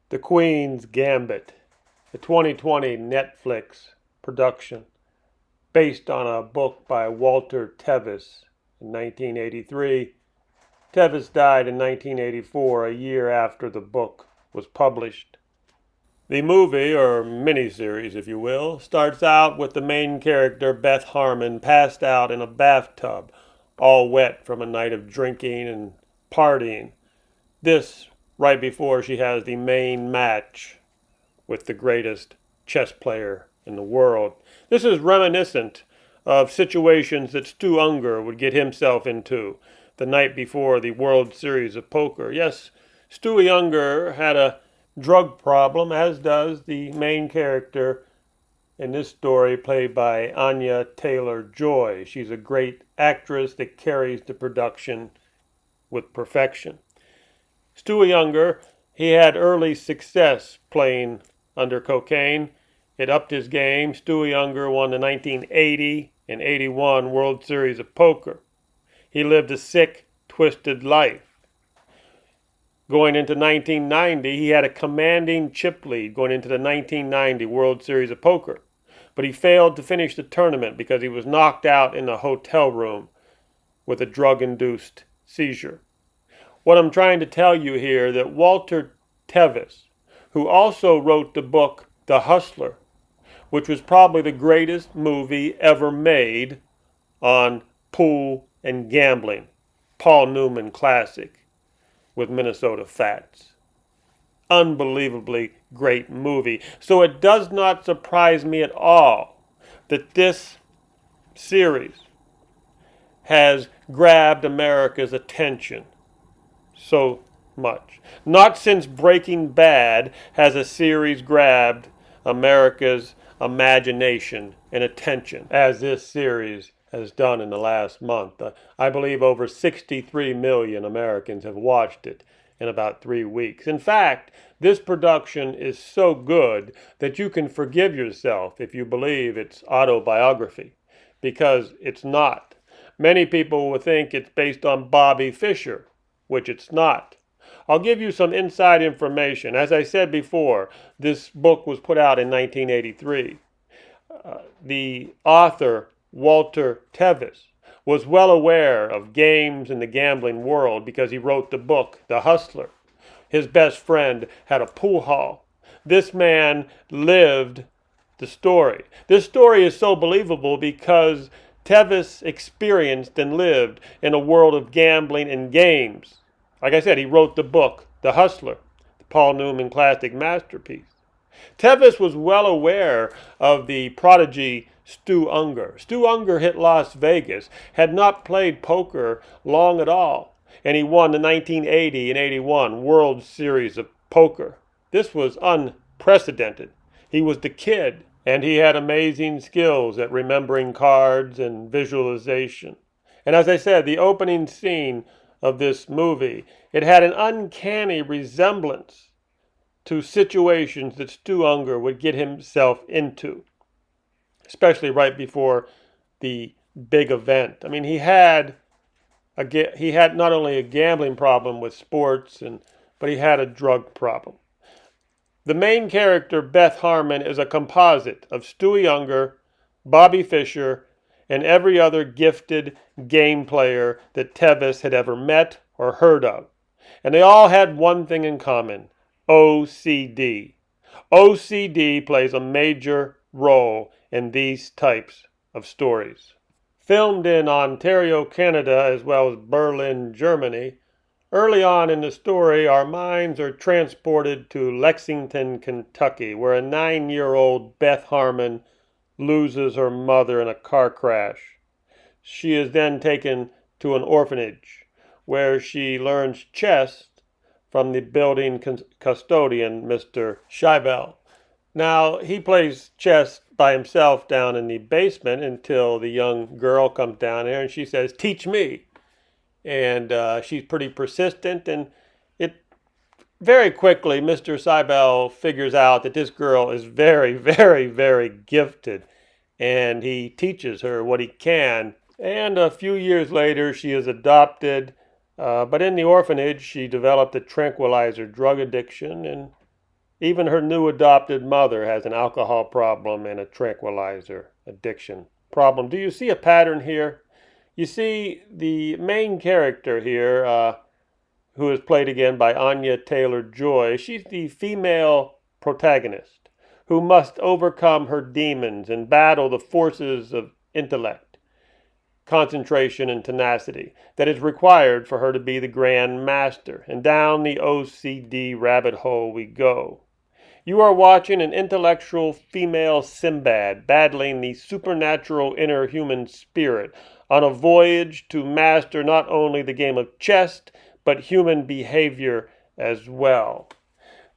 The Queen's Gambit, a 2020 Netflix production based on a book by Walter Tevis in 1983. Tevis died in 1984, a year after the book was published. The movie, or miniseries if you will, starts out with the main character, Beth Harmon, passed out in a bathtub, all wet from a night of drinking and partying. This right before she has the main match with the greatest chess player in the world. This is reminiscent of situations that Stu Ungar would get himself into the night before the World Series of Poker. Yes, Stewie Ungar had a drug problem, as does the main character in this story, played by Anya Taylor-Joy. She's a great actress that carries the production with perfection. Stewie Ungar, he had early success playing under cocaine. It upped his game. Stewie Ungar won the 1980 and 81 World Series of Poker. He lived a sick, twisted life. Going into 1990, he had a commanding chip lead going into the 1990 World Series of Poker. But he failed to finish the tournament because he was knocked out in a hotel room with a drug-induced seizure. What I'm trying to tell you here that Walter Tevis, who also wrote the book The Hustler, which was probably the greatest movie ever made on pool and gambling, Paul Newman classic with Minnesota Fats. Unbelievably great movie. So it does not surprise me at all that this series has grabbed America's attention so much. Not since Breaking Bad has a series grabbed America's imagination and attention as this series has done in the last month. I believe over 63 million Americans have watched it in about 3 weeks. In fact, this production is so good that you can forgive yourself if you believe it's autobiography, because it's not. Many people will think it's based on Bobby Fischer, which it's not. I'll give you some inside information. As I said before, this book was put out in 1983. The author, Walter Tevis, was well aware of games in the gambling world because he wrote the book, The Hustler. His best friend had a pool hall. This man lived the story. This story is so believable because Tevis experienced and lived in a world of gambling and games. Like I said, he wrote the book, The Hustler, the Paul Newman classic masterpiece. Tevis was well aware of the prodigy Stu Ungar. Stu Ungar hit Las Vegas, had not played poker long at all, and he won the 1980 and 81 World Series of Poker. This was unprecedented. He was the kid, and he had amazing skills at remembering cards and visualization. And as I said, the opening scene of this movie, it had an uncanny resemblance to situations that Stu Ungar would get himself into, especially right before the big event. I mean, he had not only a gambling problem with sports, but he had a drug problem. The main character, Beth Harmon, is a composite of Stewie Ungar, Bobby Fischer, and every other gifted game player that Tevis had ever met or heard of. And they all had one thing in common: OCD. OCD plays a major role in these types of stories. Filmed in Ontario, Canada, as well as Berlin, Germany, early on in the story, our minds are transported to Lexington, Kentucky, where a 9-year-old Beth Harmon loses her mother in a car crash. She is then taken to an orphanage where she learns chess from the building custodian, Mr. Scheibel. Now, he plays chess by himself down in the basement until the young girl comes down there and she says, "Teach me." And she's pretty persistent, and it very quickly, Mr. Scheibel figures out that this girl is very, very, very gifted, and he teaches her what he can. And a few years later, she is adopted. But in the orphanage, she developed a tranquilizer drug addiction, and Even her new adopted mother has an alcohol problem and a tranquilizer addiction problem. Do you see a pattern here? You see the main character here, who is played again by Anya Taylor-Joy. She's the female protagonist who must overcome her demons and battle the forces of intellect, concentration, and tenacity that is required for her to be the Grand Master. And down the OCD rabbit hole we go. You are watching an intellectual female Sinbad battling the supernatural inner human spirit on a voyage to master not only the game of chess, but human behavior as well.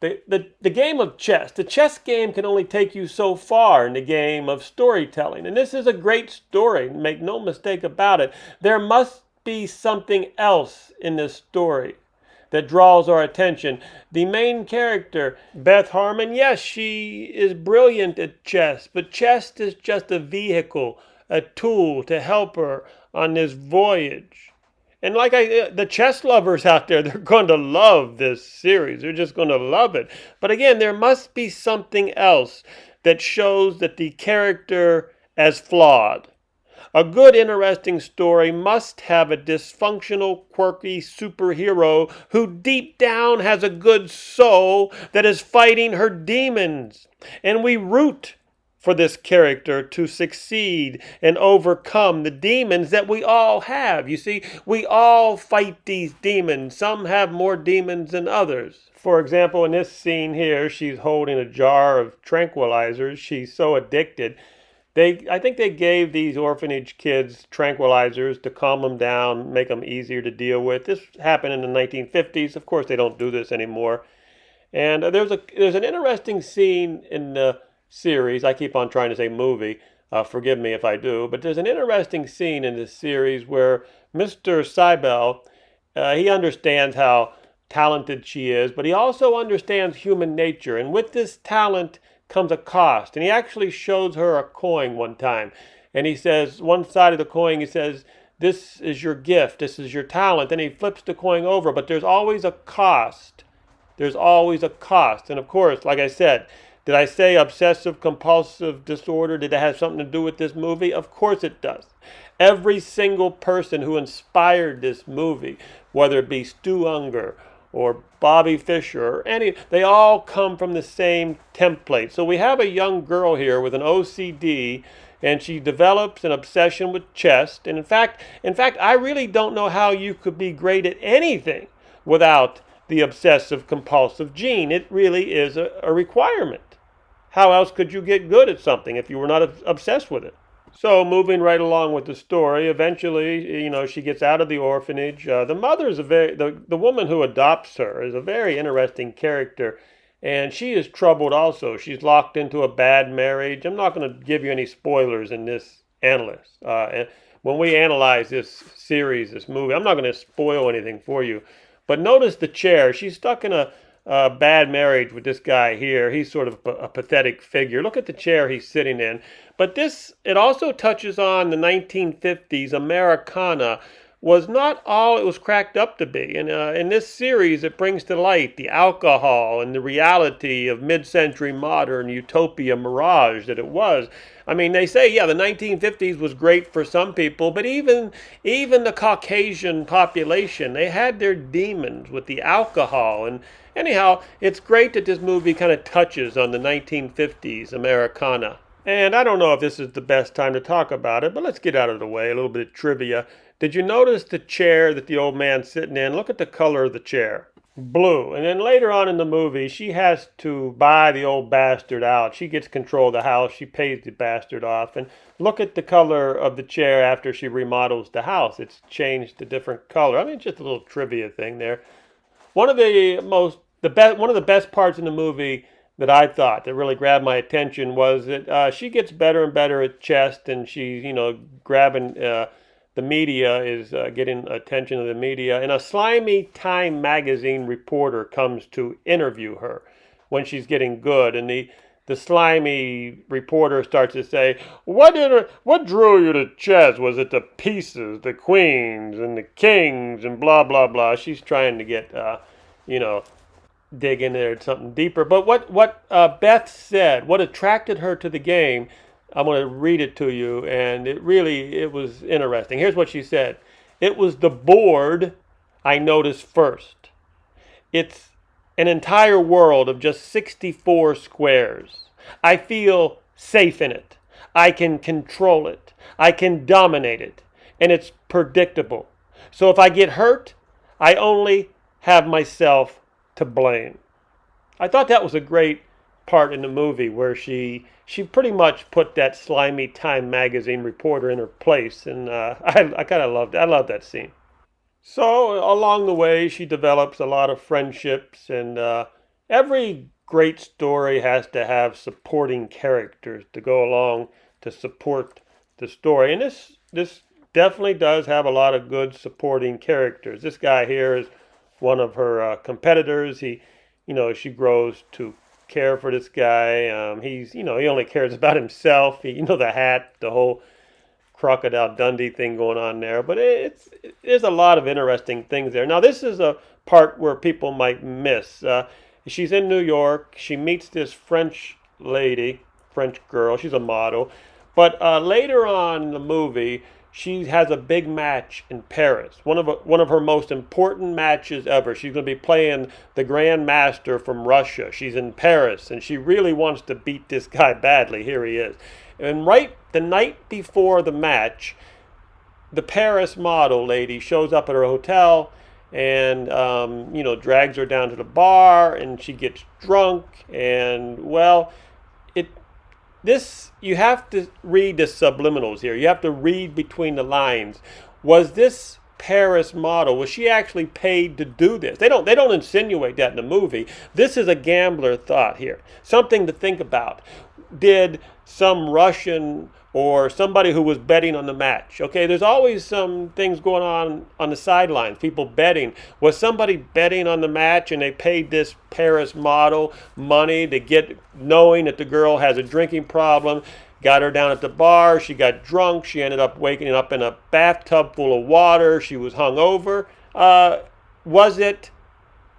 The game of chess, the chess game can only take you so far in the game of storytelling. And this is a great story, make no mistake about it. There must be something else in this story that draws our attention. The main character, Beth Harmon, yes, she is brilliant at chess, but chess is just a vehicle, a tool to help her on this voyage. And the chess lovers out there, they're going to love this series. They're just going to love it. But again, there must be something else that shows that the character as flawed. A good, interesting story must have a dysfunctional, quirky superhero who deep down has a good soul that is fighting her demons. And we root for this character to succeed and overcome the demons that we all have. You see, we all fight these demons. Some have more demons than others. For example, in this scene here, she's holding a jar of tranquilizers. She's so addicted. I think they gave these orphanage kids tranquilizers to calm them down, make them easier to deal with. This happened in the 1950s. Of course, they don't do this anymore. And there's an interesting scene in the series. I keep on trying to say movie. Forgive me if I do. But there's an interesting scene in this series where Mr. Seibel, he understands how talented she is, but he also understands human nature. And with this talent comes a cost. And he actually shows her a coin one time. And he says, one side of the coin, he says, this is your gift, this is your talent. And he flips the coin over, but there's always a cost. There's always a cost. And of course, like I said, did I say obsessive compulsive disorder? Did it have something to do with this movie? Of course it does. Every single person who inspired this movie, whether it be Stu Ungar or Bobby Fischer or any, they all come from the same template. So we have a young girl here with an OCD, and she develops an obsession with chess. And in fact, I really don't know how you could be great at anything without the obsessive compulsive gene. It really is a requirement. How else could you get good at something if you were not obsessed with it? So moving right along with the story, eventually, she gets out of the orphanage. The mother is the woman who adopts her is a very interesting character, and she is troubled also. She's locked into a bad marriage. I'm not going to give you any spoilers in this analysis. When we analyze this series, this movie, I'm not going to spoil anything for you. But notice the chair. She's stuck in a bad marriage with this guy here. He's sort of a pathetic figure. Look at the chair he's sitting in. But it also touches on the 1950s Americana was not all it was cracked up to be. And in this series, it brings to light the alcohol and the reality of mid-century modern utopia mirage that it was. I mean, they say, yeah, the 1950s was great for some people, but even the Caucasian population, they had their demons with the alcohol. And anyhow, it's great that this movie kind of touches on the 1950s Americana. And I don't know if this is the best time to talk about it, but let's get out of the way, a little bit of trivia. Did you notice the chair that the old man's sitting in? Look at the color of the chair. Blue. And then later on in the movie, she has to buy the old bastard out. She gets control of the house. She pays the bastard off. And look at the color of the chair after she remodels the house. It's changed to different color. I mean, just a little trivia thing there. One of the best parts in the movie that I thought that really grabbed my attention was that she gets better and better at chess, and she's, grabbing the media, is getting attention of the media. And a slimy Time magazine reporter comes to interview her when she's getting good. And the slimy reporter starts to say, what drew you to chess? Was it the pieces, the queens, and the kings, and blah, blah, blah? She's trying to get, dig in there something deeper. But what Beth said, what attracted her to the game, I'm going to read it to you, and it was interesting. Here's what she said: "It was the board I noticed first. It's an entire world of just 64 squares. I feel safe in it. I can control it. I can dominate it. And it's predictable. So if I get hurt, I only have myself to blame." I thought that was a great part in the movie where she pretty much put that slimy Time magazine reporter in her place, and I kind of loved it. I love that scene. So along the way, she develops a lot of friendships, and every great story has to have supporting characters to go along to support the story. And this definitely does have a lot of good supporting characters. This guy here is one of her competitors. She grows to care for this guy. He only cares about himself. The hat, the whole Crocodile Dundee thing going on there, but there's a lot of interesting things there. Now, this is a part where people might miss. She's in New York. She meets this French lady, French girl. She's a model. But later on in the movie, she has a big match in Paris. One of her most important matches ever. She's going to be playing the Grand Master from Russia. She's in Paris, and she really wants to beat this guy badly. Here he is. And right the night before the match, the Paris model lady shows up at her hotel and, drags her down to the bar, and she gets drunk. And, well, you have to read the subliminals here. You have to read between the lines. Was this Paris model, was she actually paid to do this? They don't insinuate that in the movie. This is a gambler thought here. Something to think about. Did some Russian or somebody who was betting on the match? Okay, there's always some things going on the sidelines, people betting. Was somebody betting on the match and they paid this Paris model money to knowing that the girl has a drinking problem, got her down at the bar, she got drunk, she ended up waking up in a bathtub full of water, she was hungover? Was it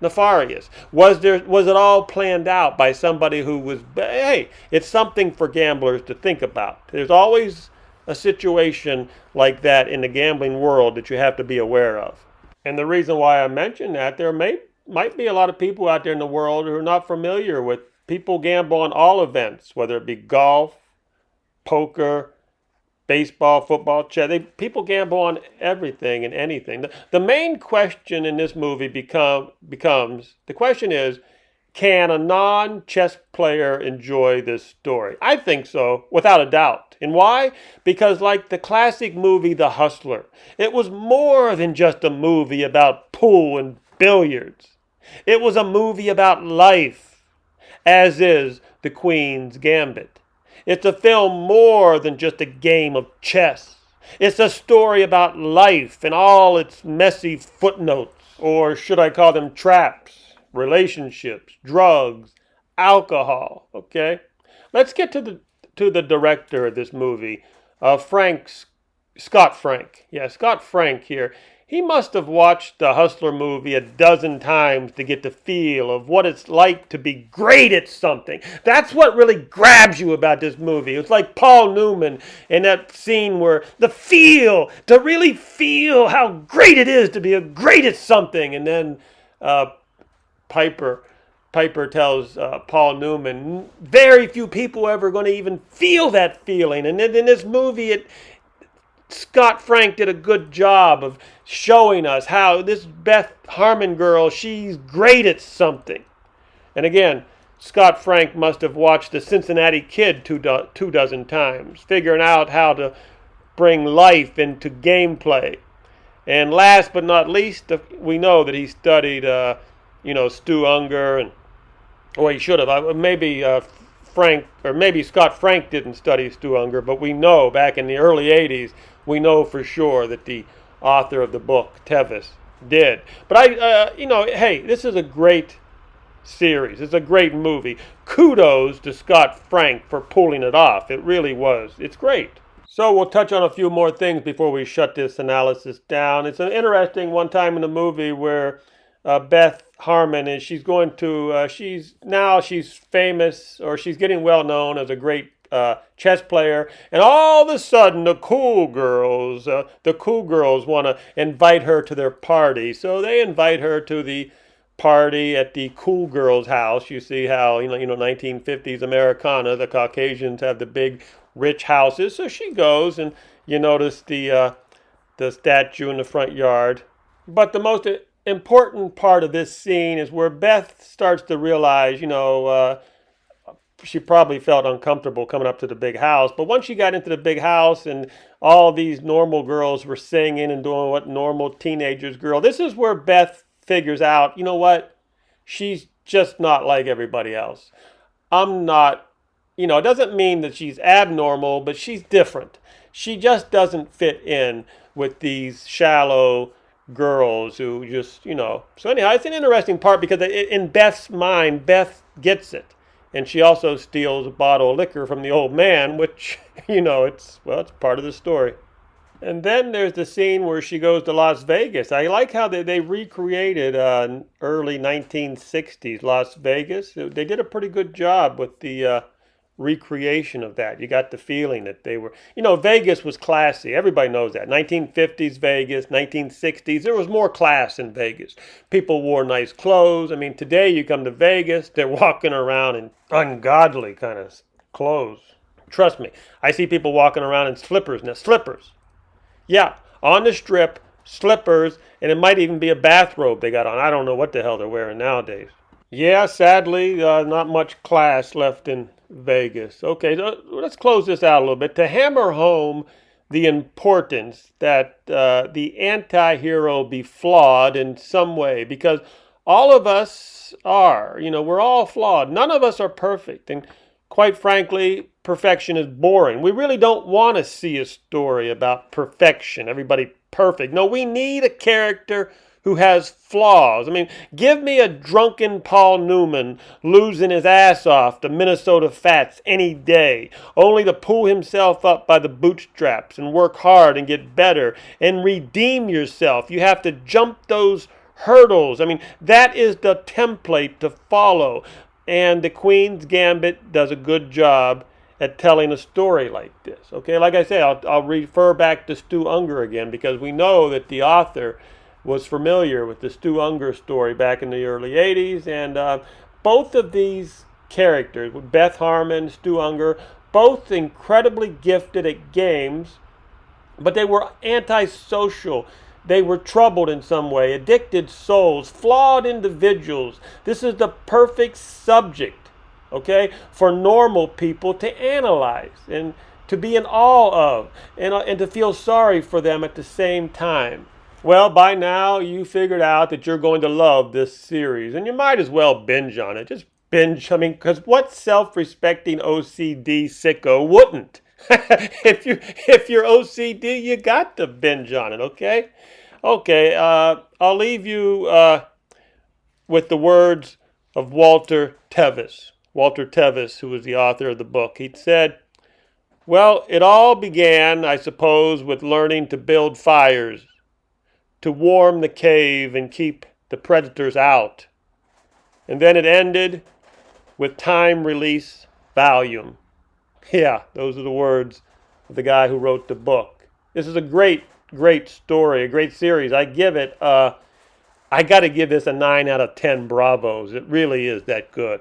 nefarious? Was it all planned out by somebody who was, hey, it's something for gamblers to think about. There's always a situation like that in the gambling world that you have to be aware of. And the reason why I mention that, might be a lot of people out there in the world who are not familiar with people gamble on all events, whether it be golf, poker, baseball, football, chess. People gamble on everything and anything. The main question in this movie becomes, the question is, can a non-chess player enjoy this story? I think so, without a doubt. And why? Because like the classic movie The Hustler, it was more than just a movie about pool and billiards. It was a movie about life, as is The Queen's Gambit. It's a film more than just a game of chess. It's a story about life and all its messy footnotes, or should I call them traps, relationships, drugs, alcohol. Okay, let's get to the director of this movie, Scott Frank. Yeah, Scott Frank here. He must have watched the Hustler movie a dozen times to get the feel of what it's like to be great at something. That's what really grabs you about this movie. It's like Paul Newman in that scene where to really feel how great it is to be great at something. And then Piper tells Paul Newman, very few people are ever going to even feel that feeling. And then in this movie, Scott Frank did a good job of showing us how this Beth Harmon girl, she's great at something. And again, Scott Frank must have watched The Cincinnati Kid two dozen times, figuring out how to bring life into gameplay. And last but not least, we know that he studied, Stu Ungar, and he should have. Maybe Scott Frank didn't study Stu Ungar, but we know back in the early '80s, we know for sure that the author of the book, Tevis, did. But hey, this is a great series. It's a great movie. Kudos to Scott Frank for pulling it off. It really was. It's great. So we'll touch on a few more things before we shut this analysis down. It's an interesting one time in the movie where Beth Harmon, and she's going to she's famous, or she's getting well known as a great chess player, and all of a sudden the cool girls want to invite her to their party, so they invite her to the party at the cool girl's house. You see how 1950s Americana, the Caucasians have the big rich houses, so she goes, and you notice the statue in the front yard. But the most important part of this scene is where Beth starts to realize, she probably felt uncomfortable coming up to the big house. But once she got into the big house and all these normal girls were singing and doing what normal teenagers girl, this is where Beth figures out, you know what? She's just not like everybody else. I'm not, it doesn't mean that she's abnormal, but she's different. She just doesn't fit in with these shallow girls who just, So anyhow, it's an interesting part because in Beth's mind, Beth gets it. And she also steals a bottle of liquor from the old man, which, it's part of the story. And then there's the scene where she goes to Las Vegas. I like how they recreated early 1960s Las Vegas. They did a pretty good job with the recreation of that. You got the feeling that they were, Vegas was classy. Everybody knows that. 1950s Vegas, 1960s, there was more class in Vegas. People wore nice clothes. I mean, today you come to Vegas, they're walking around in ungodly kind of clothes. Trust me, I see people walking around in slippers. Now, slippers. Yeah, on the strip, slippers, and it might even be a bathrobe they got on. I don't know what the hell they're wearing nowadays. Yeah, sadly, not much class left in Vegas. Okay, so let's close this out a little bit to hammer home the importance that the anti-hero be flawed in some way, because all of us are, we're all flawed. None of us are perfect, and quite frankly, perfection is boring. We really don't want to see a story about perfection, everybody perfect. No, we need a character who has flaws. I mean, give me a drunken Paul Newman losing his ass off to Minnesota Fats any day, only to pull himself up by the bootstraps and work hard and get better and redeem yourself. You have to jump those hurdles. I mean, that is the template to follow. And the Queen's Gambit does a good job at telling a story like this. Okay, like I say, I'll refer back to Stu Ungar again, because we know that the author was familiar with the Stu Ungar story back in the early 80s. And both of these characters, Beth Harmon, Stu Ungar, both incredibly gifted at games, but they were antisocial. They were troubled in some way, addicted souls, flawed individuals. This is the perfect subject, okay, for normal people to analyze and to be in awe of, and to feel sorry for them at the same time. Well, by now you figured out that you're going to love this series, and you might as well binge on it. Just binge, because what self-respecting OCD sicko wouldn't? If you're OCD, you got to binge on it, okay? Okay, I'll leave you with the words of Walter Tevis. Walter Tevis, who was the author of the book. He said, well, it all began, I suppose, with learning to build fires, to warm the cave and keep the predators out. And then it ended with time release volume. Yeah, those are the words of the guy who wrote the book. This is a great story, a great series. I got to give this a 9 out of 10 bravos. It really is that good.